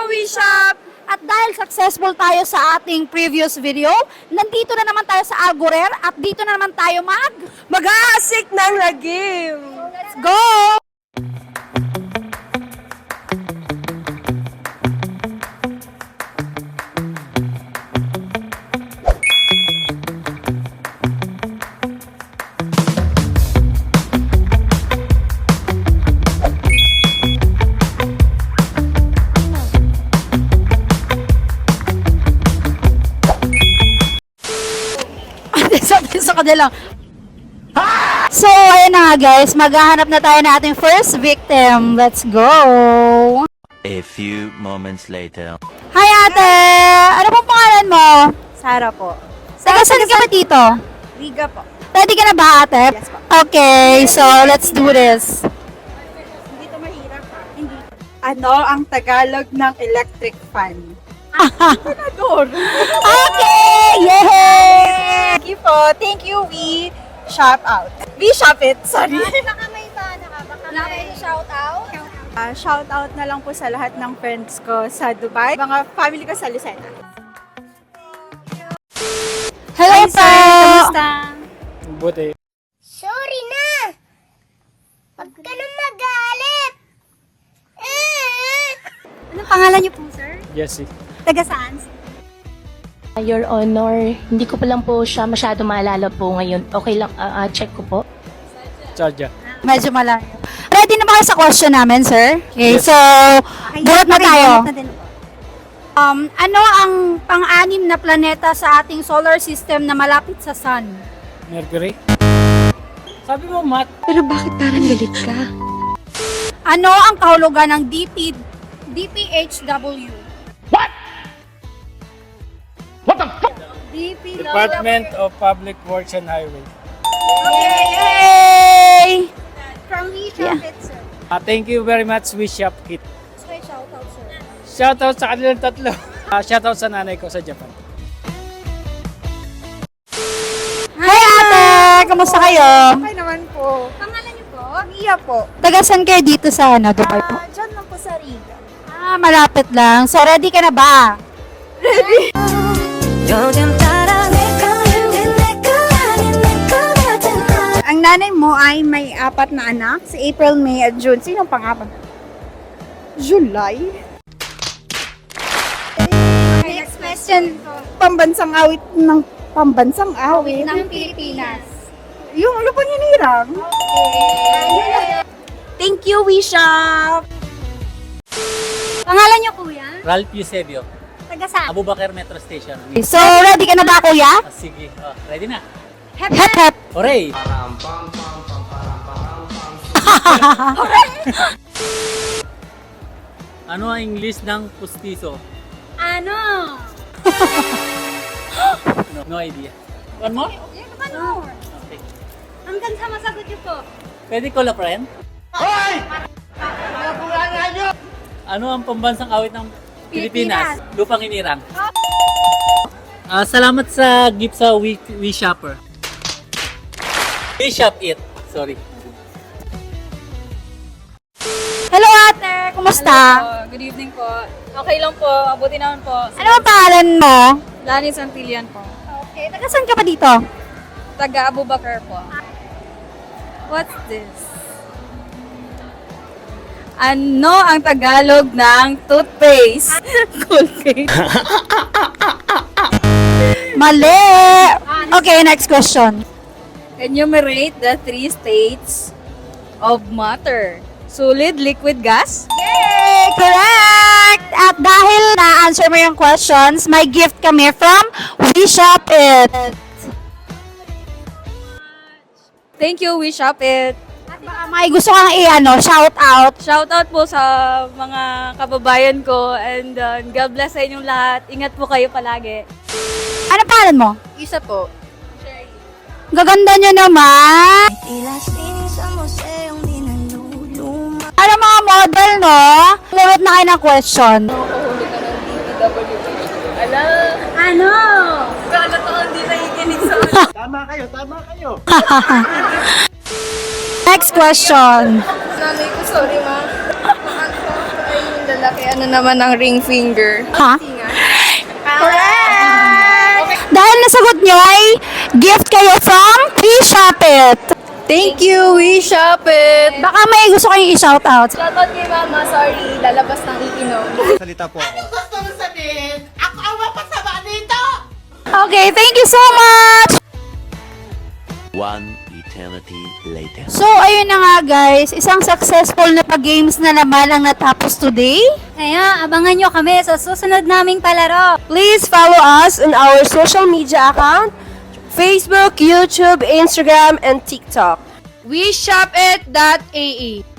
Wishop! At dahil successful tayo sa ating previous video, nandito na naman tayo sa Algorer at dito na naman tayo mag-aasik ng lagim. So, let's go! Sabi lang. So, ayun na nga guys, maghahanap na tayo ng ating first victim. Let's go! A few moments later. Hi ate! Ano pong pangalan mo? Sara po. Taga saan ka ba dito? Riga po. Ready ka na ba ate? Yes po. Okay, so let's do this. Hindi to mahirap ha. Hindi. Ano ang Tagalog ng electric fan? Senador. Okay! Yay! Thank you po. Thank you, we shop out. We shop it, sorry. Baka may shout out? Shout out na lang po sa lahat ng friends ko sa Dubai. Mga family ko sa Lucena. Hello Hi, po! sir. Kamusta? Buti. Sorry na! Huwag ka na magalit! Anong pangalan niyo po sir? Jesse. Taga saan? Your Honor, hindi ko pa lang po siya masyado maalala po ngayon. Okay lang, check ko po. Charger. Medyo malayo. Ready na ba kayo sa question namin, sir? Okay, Yes. so, buhat na tayo. Buhat na din po. Ano ang pang-anim na planeta sa ating solar system na malapit sa Sun? Mercury. Sabi mo, Matt. Pero bakit parang galit ka? Ano ang kahulugan ng DPHW? Department of Public Works and Highway. Yay! From we Yeah. shop it, sir. Thank you very much, We Shop Kit. Shout out, sir. Shoutout sa kanilang tatlo. Shoutout sa nanay ko sa Japan. Hi ate! Kamusta kayo? Okay naman po. Pangalan niyo po? Mia po. Taga saan kayo dito sa Dubai po? Diyan lang po sa Riga. Malapit lang. So, ready ka na ba? Ang nanay mo ay may 4 na anak, si April, May at June. Sino pang-apat? July? Next question. Pambansang awit ng pambansang awit. Ng Pilipinas. Yung lupang hinirang. Thank you, we shop. Pangalan niyo kuya? Ralph Eusebio, Taga saan? Abubakar Metro Station. So, ready ka na ba kuya? Sige, ready na. Hep hep hep. Hooray! Ano ang English ng pustiso? Ano? No idea. One more? Ano? Okay. Hanggang sa masagot niyo po. Pwede ko la, friend? Ano ang pambansang awit ng Pilipinas? Lupang Inirang. Salamat sa gift sa We Shopper. We Shop It. Sorry. Hello ate! Kumusta? Good evening po. Okay lang po. Mabuti naman po. Ano ang pangalan mo? Lani Santillan po. Okay, taga saan ka ba dito? Taga Abubakar po. What's this? Ano ang Tagalog ng toothpaste? Colgate. Mali! Okay, next question. Enumerate the 3 states of matter. Solid, liquid, gas? Yay! Correct! At dahil na-answer mo yung questions, may gift kami from We Shop It. Thank you, we shop it. Baka may gusto kang shout out. Shout out po sa mga kababayan ko and God bless sa inyong lahat. Ingat po kayo palagi. Ano pangalan mo? Isa po. Gaganda nyo naman. Ano mga model, no? Lumit na kayo ng question. Ala! Ano? Kala ko hindi nakikinig sa Tama kayo. Next question. nanay ko. Sorry, ma. Ay, yung malaki ano naman ang ring finger. Ha? Correct! Dahil nasagot nyo ay gift kayo from We Shop It. Thank you, We Shop It! Baka may gusto kayong i-shoutout. Shoutout kay Mama, sorry, lalabas ng iinom. Okay, thank you so much! One eternity later. So, ayun na nga guys, isang successful na pag-games na naman ang natapos today. Kaya, abangan nyo kami sa susunod naming palaro. Please follow us on our social media account, Facebook, YouTube, Instagram, and TikTok. WeShopIt.ae